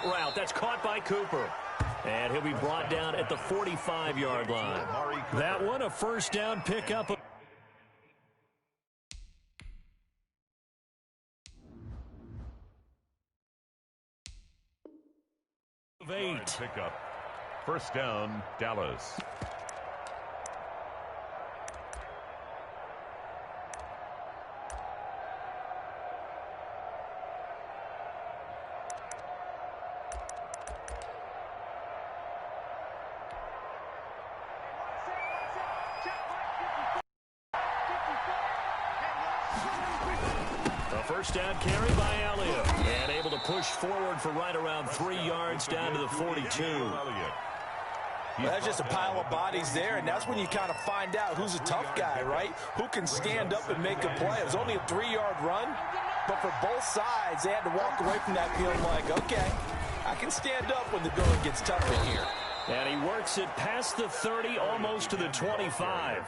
route. That's caught by Cooper. And he'll be brought down at the 45-yard line. That one, a first down pickup. Of 8. Pickup. First down, Dallas. First down carry by Elliott. And able to push forward for right around 3 yards down to the 42. Well, that's just a pile of bodies there, and that's when you kind of find out who's a tough guy, right? Who can stand up and make a play. It was only a 3-yard run, but for both sides, they had to walk away from that feeling like, okay, I can stand up when the going gets tough in here. And he works it past the 30, almost to the 25.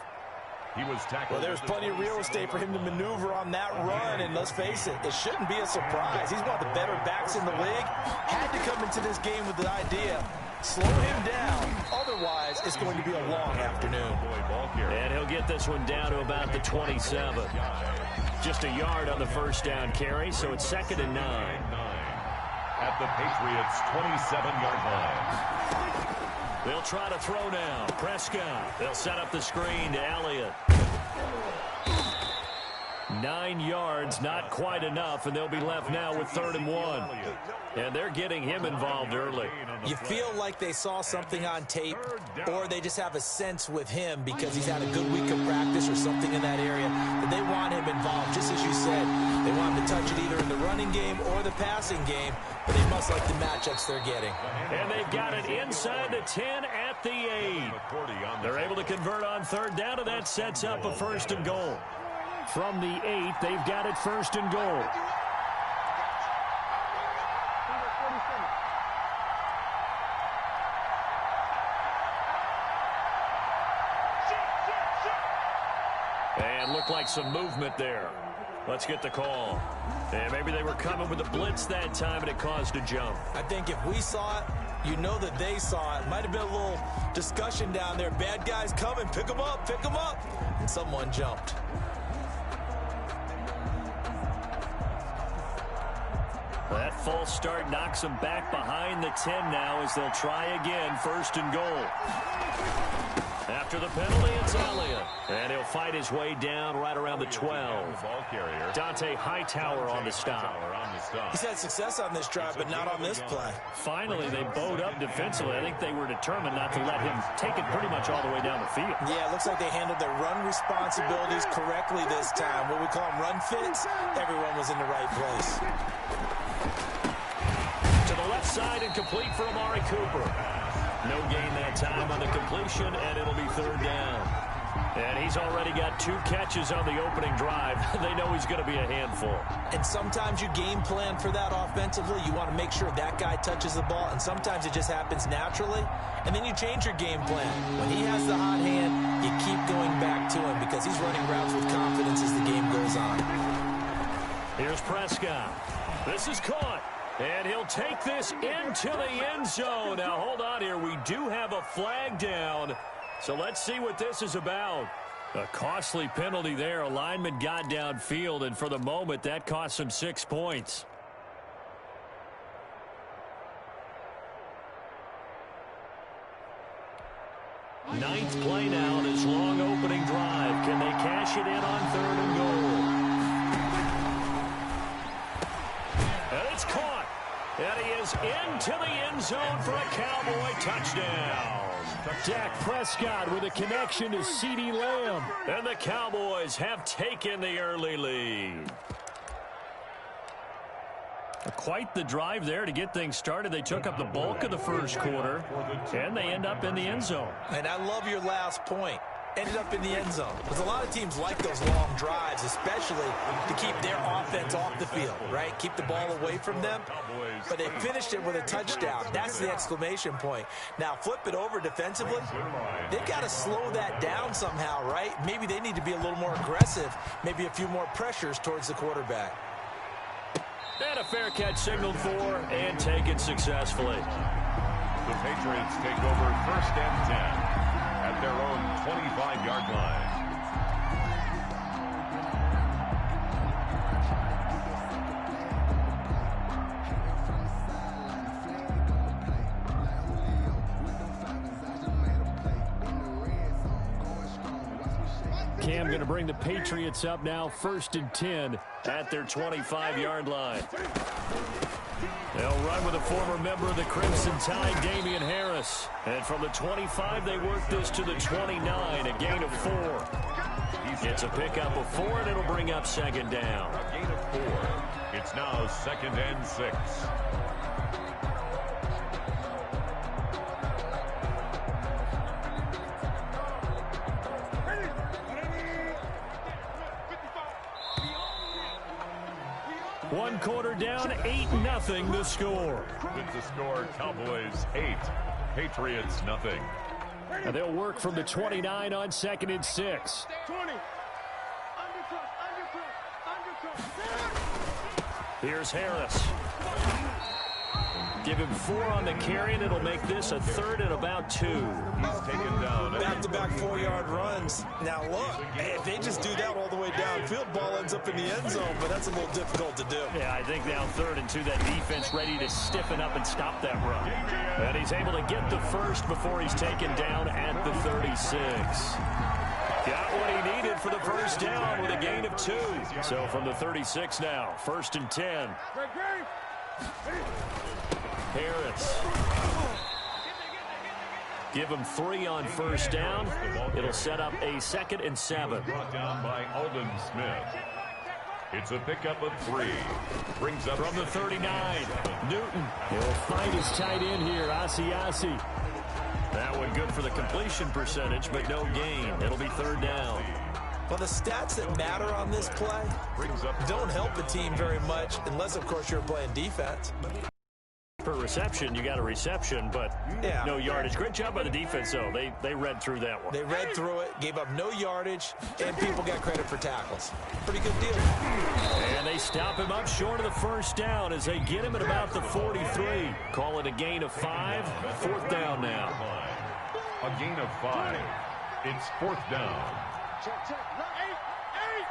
He was tackled. Well, there's plenty of real estate for him to maneuver on that run, and let's face it, it shouldn't be a surprise. He's one of the better backs in the league. Had to come into this game with the idea, slow him down, otherwise it's going to be a long afternoon. And he'll get this one down to about the 27. Just a yard on the first down carry, so it's 2nd and 9. At the Patriots' 27-yard line. They'll try to throw now. Prescott. They'll set up the screen to Elliott. 9 yards, not quite enough, and they'll be left now with 3rd and 1. And they're getting him involved early. You feel like they saw something on tape, or they just have a sense with him because he's had a good week of practice or something in that area, that they want him involved. Just as you said, they want him to touch it either in the running game or the passing game, but they must like the matchups they're getting. And they've got it inside the 10 at the 8. They're able to convert on 3rd down, and that sets up a 1st and goal. From the 8, they've got it 1st and goal. And looked like some movement there. Let's get the call. And maybe they were coming with a blitz that time, and it caused a jump. I think if we saw it, you know that they saw it. Might have been a little discussion down there. Bad guys coming. Pick them up. Pick them up. And someone jumped. That false start knocks them back behind the 10 now as they'll try again. 1st and goal. After the penalty, it's Elliott. And he'll fight his way down right around the 12. Dante Hightower on the stop. He's had success on this drive, but not on this play. Finally, they bowed up defensively. I think they were determined not to let him take it pretty much all the way down the field. Yeah, it looks like they handled their run responsibilities correctly this time. What we call them run fits, everyone was in the right place. To the left side and complete for Amari Cooper. No gain that time on the completion, and it'll be 3rd down. And he's already got 2 catches on the opening drive. They know he's going to be a handful. And sometimes you game plan for that offensively. You want to make sure that guy touches the ball, and sometimes it just happens naturally. And then you change your game plan. When he has the hot hand, you keep going back to him because he's running routes with confidence as the game goes on. Here's Prescott. This is caught. And he'll take this into the end zone. Now, hold on here. We do have a flag down. So let's see what this is about. A costly penalty there. A lineman got downfield, and for the moment, that cost him 6 points. Ninth play now on his long opening drive. Can they cash it in on 3rd and goal? And it's caught. And he is into the end zone for a Cowboy touchdown. Dak Prescott with a connection to CeeDee Lamb. And the Cowboys have taken the early lead. Quite the drive there to get things started. They took up the bulk of the first quarter, and they end up in the end zone. And I love your last point. Ended up in the end zone. Because a lot of teams like those long drives, especially to keep their offense off the field, right? Keep the ball away from them. But they finished it with a touchdown. That's the exclamation point. Now, flip it over defensively. They've got to slow that down somehow, right? Maybe they need to be a little more aggressive. Maybe a few more pressures towards the quarterback. And a fair catch signaled for and taken successfully. The Patriots take over 1st and 10 at their own 25-yard line. Cam going to bring the Patriots up now 1st and 10 at their 25-yard line. They'll run with a former member of the Crimson Tide, Damian Harris. And from the 25, they work this to the 29, a gain of 4. It's a pickup of 4, and it'll bring up 2nd down. A gain of 4. It's now 2nd and 6. One quarter down, 8-0 the score. With the score, Cowboys 8, Patriots nothing. And they'll work from the 29 on 2nd and 6. 20. Here's Harris. Give him 4 on the carry, and it'll make this a 3rd and about 2. He's taken down. Back-to-back 4-yard runs. Now, look, if they just do that all the way downfield, ball ends up in the end zone, but that's a little difficult to do. Yeah, I think now 3rd and 2, that defense ready to stiffen up and stop that run. And he's able to get the 1st before he's taken down at the 36. Got what he needed for the 1st down with a gain of 2. So from the 36 now, 1st and 10. Harris. Give him 3 on 1st down. It'll set up a 2nd and 7. Brought down by Alden Smith. It's a pickup of 3. Brings up from the 39. Newton. He'll find his tight end here, Asiasi. That one good for the completion percentage, but no gain. It'll be 3rd down. Well, the stats that matter on this play don't help the team very much, unless, of course, you're playing defense. Per reception, you got a reception, but no yardage. Great job by the defense, though. They read through that one. They read through it, gave up no yardage, and people got credit for tackles. Pretty good deal. And they stop him up short of the 1st down as they get him at about the 43. Call it a gain of 5. 4th down now. A gain of 5. It's 4th down. Check. 8.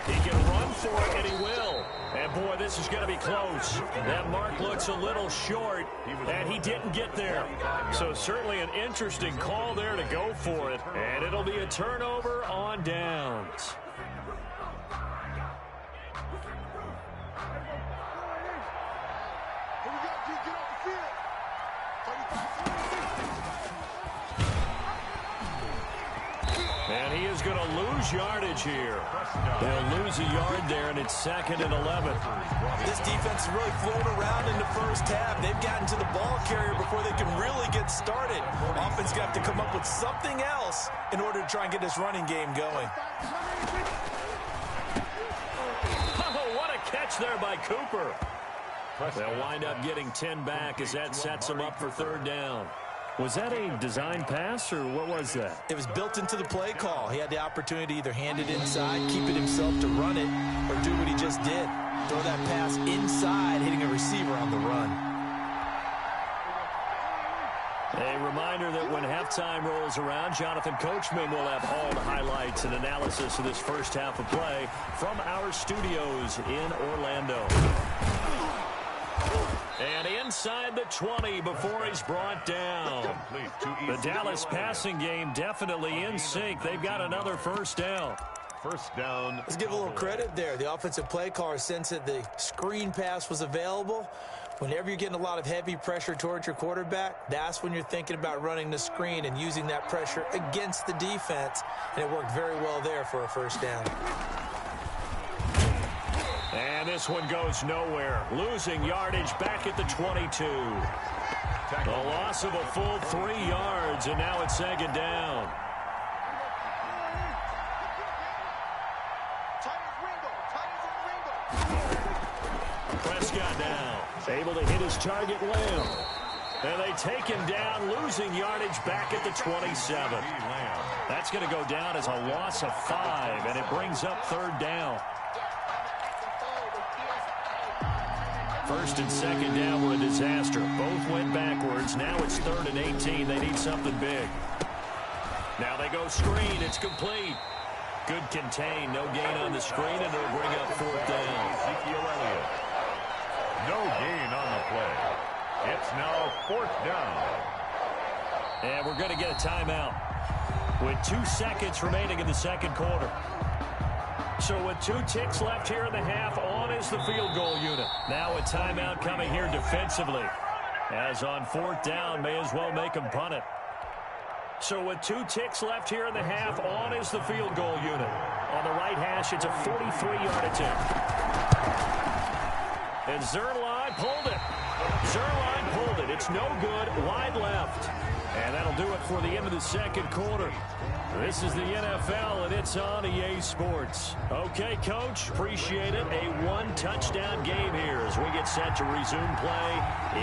He can run for it, and he will. And, boy, this is going to be close. That mark looks a little short, and he didn't get there. So certainly an interesting call there to go for it, and it'll be a turnover on downs. And he is going to lose yardage here. They'll lose a yard there, and it's 2nd and 11. This defense is really flown around in the 1st half. They've gotten to the ball carrier before they can really get started. Offense got to come up with something else in order to try and get this running game going. Oh, what a catch there by Cooper. They'll wind up getting 10 back as that sets them up for 3rd down. Was that a design pass, or what was that? It was built into the play call. He had the opportunity to either hand it inside, keep it himself to run it, or do what he just did. Throw that pass inside, hitting a receiver on the run. A reminder that when halftime rolls around, Jonathan Coachman will have all the highlights and analysis of this 1st half of play from our studios in Orlando. And inside the 20 before he's brought down. The Dallas passing game definitely in sync. They've got another 1st down. 1st down. Let's give a little credit there. The offensive play caller sensed that the screen pass was available. Whenever you're getting a lot of heavy pressure towards your quarterback, that's when you're thinking about running the screen and using that pressure against the defense. And it worked very well there for a 1st down. And this one goes nowhere. Losing yardage back at the 22. A loss of a full 3 yards, and now it's 2nd down. Prescott now able to hit his target, Lamb. And they take him down, losing yardage back at the 27. That's going to go down as a loss of 5, and it brings up 3rd down. 1st and 2nd down were a disaster. Both went backwards. Now it's 3rd and 18. They need something big. Now they go screen. It's complete. Good contain. No gain on the screen, and it'll bring up 4th down. Ezekiel Elliott. No gain on the play. It's now 4th down. And we're going to get a timeout with 2 seconds remaining in the 2nd quarter. So with 2 ticks left here in the half, on is the field goal unit. Now a timeout coming here defensively. As on 4th down, may as well make them punt it. So with 2 ticks left here in the half, on is the field goal unit. On the right hash, it's a 43-yard attempt. And Zerline pulled it. Zerline pulled it. It's no good. Wide left. And that'll do it for the end of the 2nd quarter. This is the NFL, and it's on EA Sports. Okay, Coach, appreciate it. A 1-touchdown game here as we get set to resume play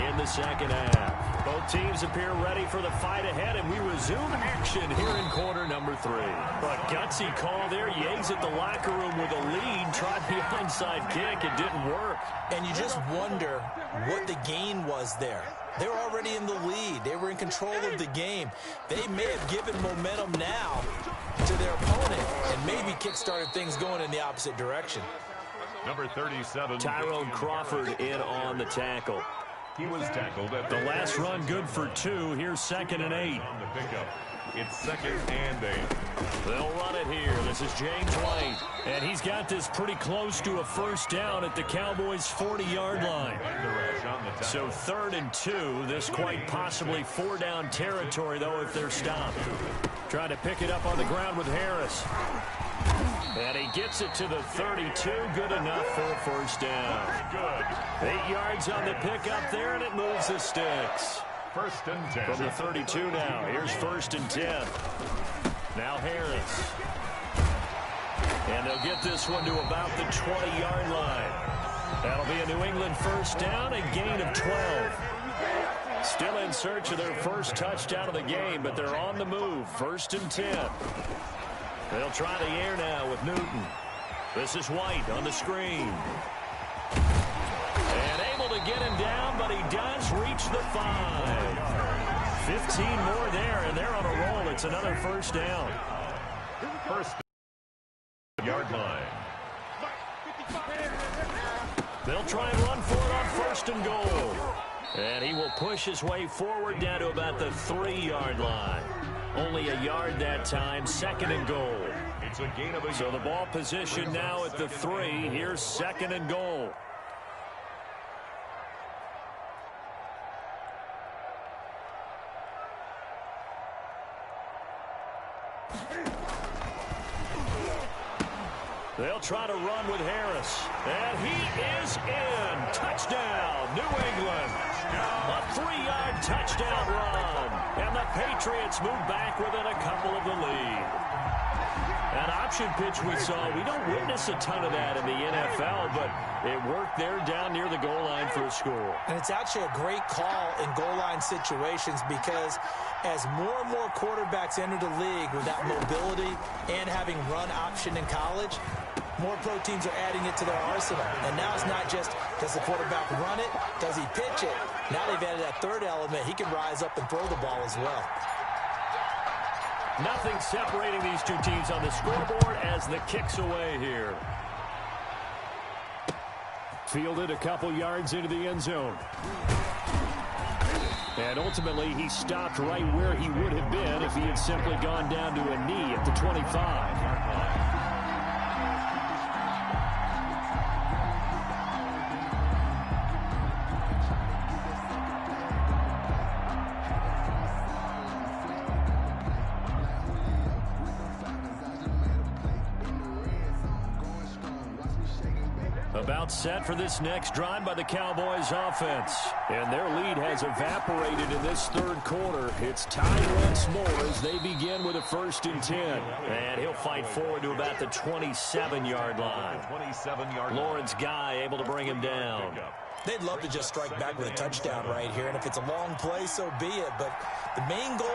in the 2nd half. Both teams appear ready for the fight ahead, and we resume action here in quarter number 3. But gutsy call there. You exit the locker room with a lead. Tried the onside kick. It didn't work. And you just wonder what the gain was there. They were already in the lead. They were in control of the game. They may have given momentum now to their opponent and maybe kick-started things going in the opposite direction. Number 37. Tyrone Crawford in on the tackle. He was tackled at the last run good for 2. Here's 2nd and 8. On the pickup. It's 2nd and 8. They'll run it here. This is James White. And he's got this pretty close to a 1st down at the Cowboys' 40-yard line. So 3rd and 2. This quite possibly 4-down territory, though, if they're stopped. Trying to pick it up on the ground with Harris. And he gets it to the 32. Good enough for a 1st down. 8 yards on the pickup there, and it moves the sticks. 1st and 10. From the 32 now. Here's 1st and 10. Now Harris. And they'll get this one to about the 20-yard line. That'll be a New England 1st down, a gain of 12. Still in search of their 1st touchdown of the game, but they're on the move. 1st and 10. They'll try the air now with Newton. This is White on the screen. And able to get him down, but he does reach the 5. 15 more there, and they're on a roll. It's another 1st down. 1st yard line. They'll try and run for it on 1st and goal. And he will push his way forward down to about the 3-yard line. Only a yard that time, 2nd and goal. It's a gain of a So the ball position now at the 3. Here's 2nd and goal. They'll try to run with Harris. And he is in. Touchdown, New England. A 3-yard touchdown run. And the Patriots move back within a couple of the lead. An option pitch we saw. We don't witness a ton of that in the NFL, but it worked there down near the goal line for a score. And it's actually a great call in goal line situations because as more and more quarterbacks enter the league with that mobility and having run option in college, more pro teams are adding it to their arsenal. And now it's not just, does the quarterback run it? Does he pitch it? Now they've added that 3rd element. He can rise up and throw the ball as well. Nothing separating these 2 teams on the scoreboard as the kick's away here. Fielded a couple yards into the end zone. And ultimately, he stopped right where he would have been if he had simply gone down to a knee at the 25. About set for this next drive by the Cowboys offense. And their lead has evaporated in this third quarter. It's tied once more as they begin with a 1st and 10. And he'll fight forward to about the 27-yard line. Lawrence Guy able to bring him down. They'd love to just strike back with a touchdown right here. And if it's a long play, so be it. But the main goal,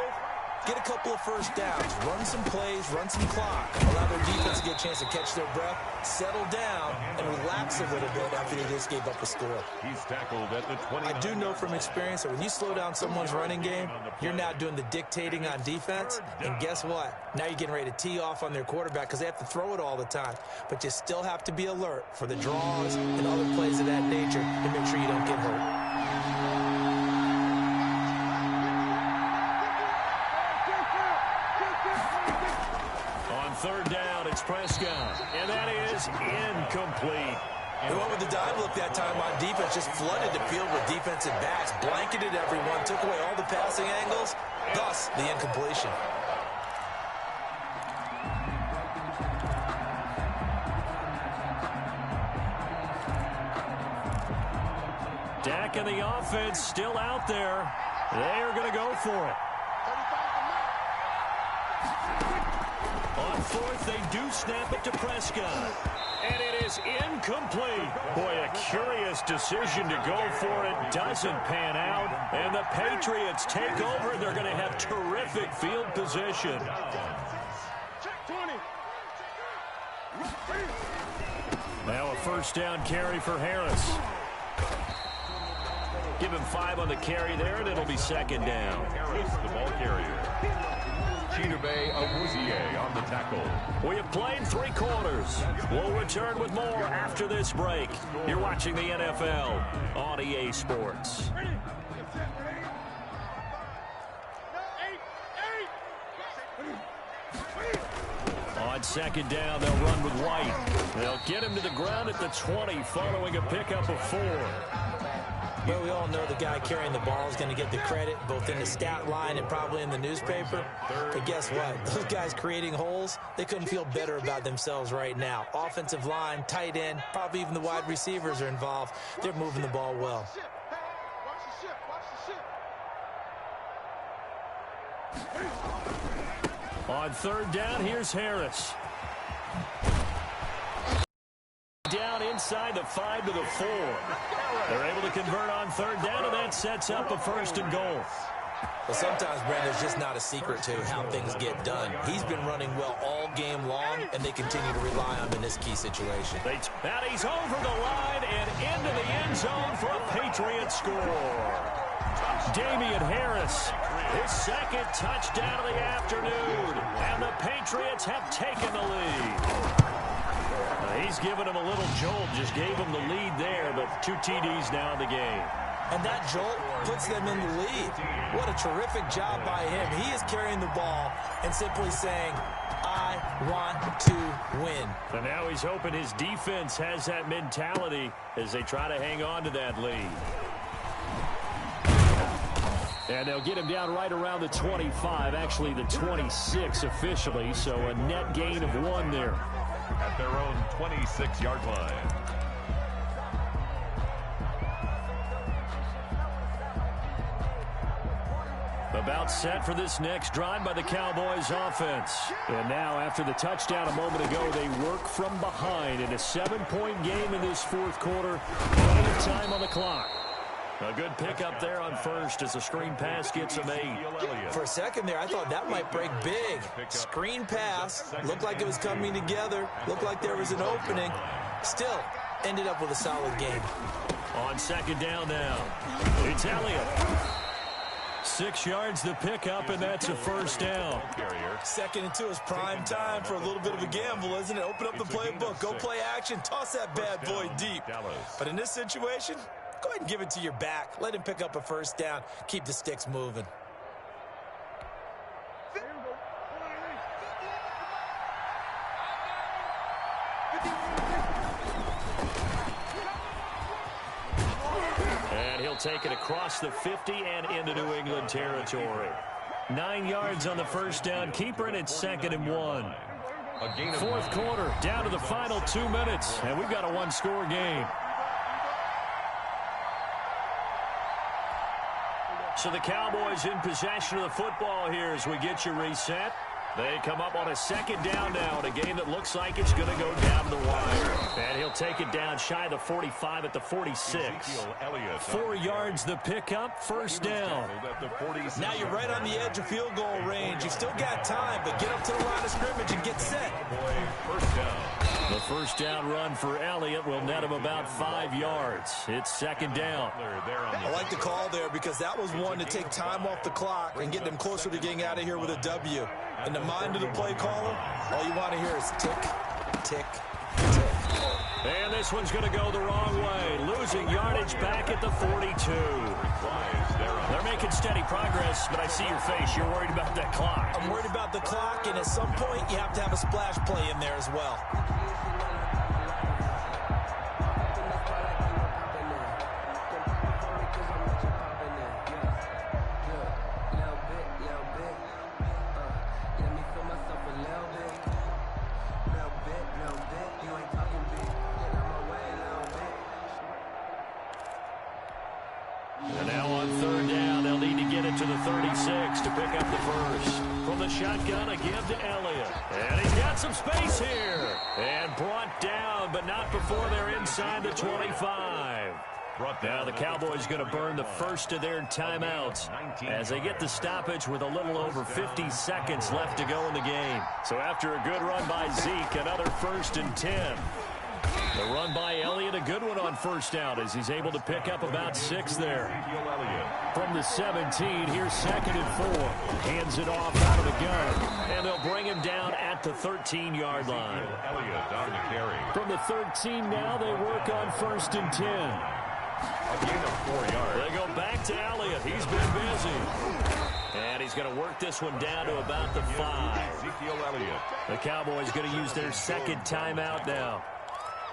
get a couple of first downs, run some plays, run some clock, allow their defense to get a chance to catch their breath, settle down, and relax a little bit after they just gave up a score. He's tackled at the 20. I do know from experience that when you slow down someone's running game, you're now doing the dictating on defense, and guess what? Now you're getting ready to tee off on their quarterback because they have to throw it all the time. But you still have to be alert for the draws and other plays of that nature to make sure you don't get hurt. Third down, it's Prescott, and that is incomplete. They went with the dive look that time on defense, just flooded the field with defensive backs, blanketed everyone, took away all the passing angles, thus the incompletion. Dak and the offense still out there. They are going to go for it. On 4th, they do snap it to Prescott. And it is incomplete. Boy, a curious decision to go for it. Doesn't pan out. And the Patriots take over. They're going to have terrific field position. Now a 1st down carry for Harris. Give him 5 on the carry there, and it'll be 2nd down. Harris, the ball carrier. Chidobe Awuzie on the tackle. We have played 3 quarters. We'll return with more after this break. You're watching the NFL on EA Sports. On 2nd down, they'll run with White. They'll get him to the ground at the 20 following a pickup of 4. Well, we all know the guy carrying the ball is going to get the credit, both in the stat line and probably in the newspaper. But guess what? Those guys creating holes, they couldn't feel better about themselves right now. Offensive line, tight end, probably even the wide receivers are involved. They're moving the ball well. On 3rd down, here's Harris. Down inside the 5 to the 4. They're able to convert on 3rd down, and that sets up a 1st and goal. Well, sometimes, Brandon, there's just not a secret to how things get done. He's been running well all game long, and they continue to rely on him in this key situation. Now he's over the line and into the end zone for a Patriots score. Damian Harris, his 2nd touchdown of the afternoon, and the Patriots have taken the lead. He's given him a little jolt, just gave him the lead there, but 2 TDs now in the game. And that jolt puts them in the lead. What a terrific job by him. He is carrying the ball and simply saying, I want to win. And now he's hoping his defense has that mentality as they try to hang on to that lead. And they'll get him down right around the 25, actually the 26 officially, so a net gain of 1 there. At their own 26-yard line. About set for this next drive by the Cowboys offense. And now after the touchdown a moment ago, they work from behind in a 7-point game in this 4th quarter. Plenty of time on the clock. A good pickup there on 1st as the screen pass gets him 8. For a second there, I thought that might break big. Screen pass. Looked like it was coming together. Looked like there was an opening. Still, ended up with a solid game. On 2nd down now, it's Elliott. 6 yards the pickup, and that's a 1st down. 2nd and 2 is prime time for a little bit of a gamble, isn't it? Open up the playbook. Go play action. Toss that bad boy deep. But in this situation, go ahead and give it to your back. Let him pick up a 1st down. Keep the sticks moving. And he'll take it across the 50 and into New England territory. 9 yards on the 1st down keeper, and it's 2nd and 1. Fourth quarter, down to the final 2 minutes, and we've got a one-score game. So the Cowboys in possession of the football here as we get you reset. They come up on a second down now in a game that looks like it's going to go down the wire. And he'll take it down shy of the 45 at the 46. 4 yards the pickup, first down. Now you're right on the edge of field goal range. You've still got time, but get up to the line of scrimmage and get set. The first down run for Elliott will net him about 5 yards. It's second down. I like the call there because that was one to take time off the clock and get them closer to getting out of here with a W. In the mind of the play caller, all you want to hear is tick, tick, tick. And this one's going to go the wrong way. Losing yardage back at the 42. They're making steady progress, but I see your face. You're worried about that clock. I'm worried about the clock, and at some point you have to have a splash play in there as well. And now on third down, they'll need to get it to the 36 to pick up the first. From the shotgun, a give to Elliott. And he's got some space here. And brought down, but not before they're inside the 25. Now the Cowboys going to burn the first of their timeouts as they get the stoppage with a little over 50 seconds left to go in the game. So after a good run by Zeke, another 1st and 10. The run by Elliott, a good one on first down as he's able to pick up about 6 there. From the 17, here's 2nd and 4. Hands it off out of the gun, and they'll bring him down at the 13-yard line. From the 13 now, they work on 1st and 10. They go back to Elliott. He's been busy. And he's going to work this one down to about the 5. The Cowboys going to use their second timeout now,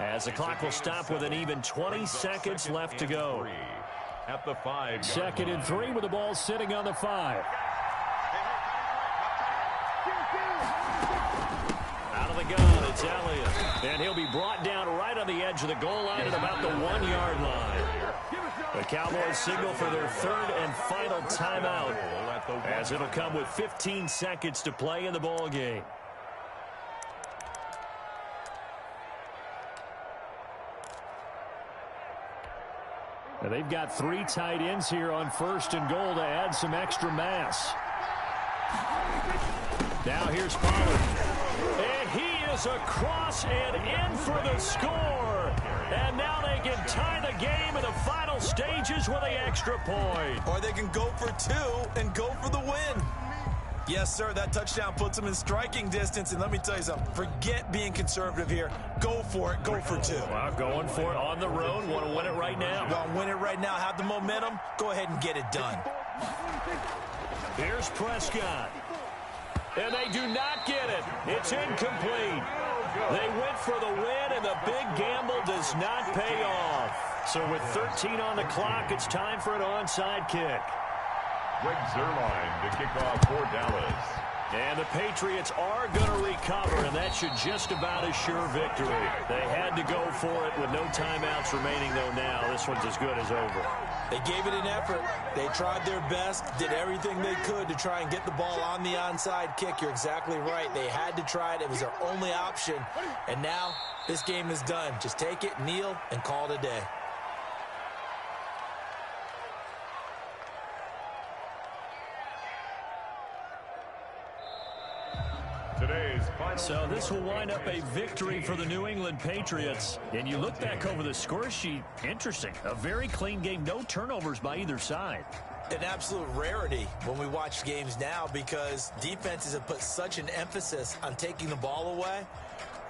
as the clock will stop with an even 20 seconds left to go. At the 5. 2nd and 3 with the ball sitting on the 5. Out of the gun, it's Elliott. And he'll be brought down right on the edge of the goal line at about the 1-yard line. The Cowboys signal for their 3rd and final timeout, as it'll come with 15 seconds to play in the ball game. Now they've got 3 tight ends here on 1st and goal to add some extra mass. Now here's Pollard. And he is across and in for the score. And now they can tie the game in the final stages with the extra point. Or they can go for 2 and go for the win. Yes, sir, that touchdown puts them in striking distance. And let me tell you something, forget being conservative here. Go for it, go for 2. Well, going for it on the road. Want to win it right now. Want to win it right now, have the momentum. Go ahead and get it done. Here's Prescott. And they do not get it. It's incomplete. They went for the win, and the big gamble does not pay off. So with 13 on the clock, it's time for an onside kick. Greg Zuerlein to kick off for Dallas. And the Patriots are going to recover, and that should just about assure victory. They had to go for it with no timeouts remaining, though now. This one's as good as over. They gave it an effort. They tried their best, did everything they could to try and get the ball on the onside kick. You're exactly right. They had to try it. It was their only option. And now this game is done. Just take it, kneel, and call it a day. So this will wind up a victory for the New England Patriots. And you look back over the score sheet, interesting. A very clean game, no turnovers by either side. An absolute rarity when we watch games now because defenses have put such an emphasis on taking the ball away.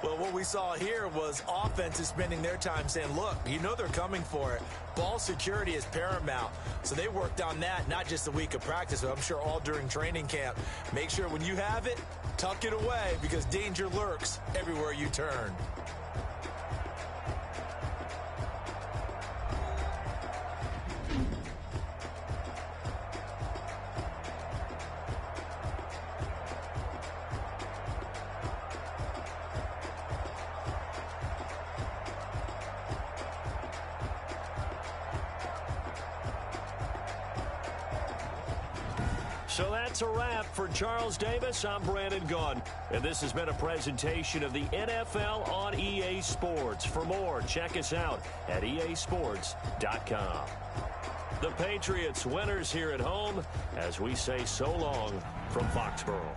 Well, what we saw here was offenses spending their time saying, look, you know they're coming for it. Ball security is paramount. So they worked on that, not just a week of practice, but I'm sure all during training camp. Make sure when you have it, tuck it away because danger lurks everywhere you turn. So that's a wrap. For Charles Davis, I'm Brandon Gaudin. And this has been a presentation of the NFL on EA Sports. For more, check us out at easports.com. The Patriots winners here at home as we say so long from Foxborough.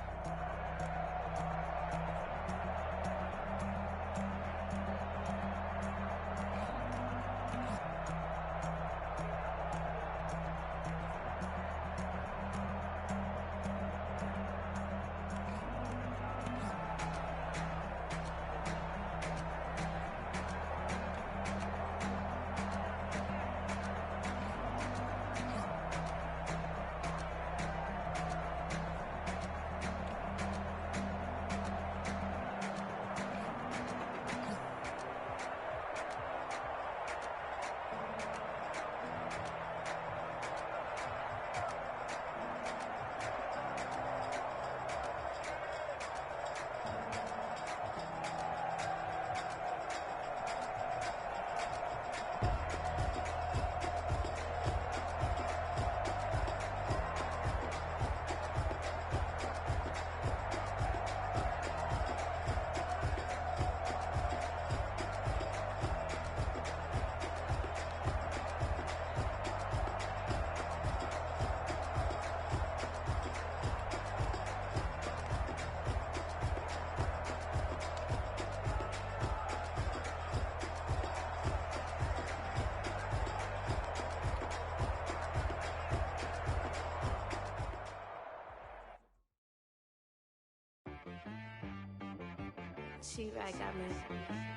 She right got me.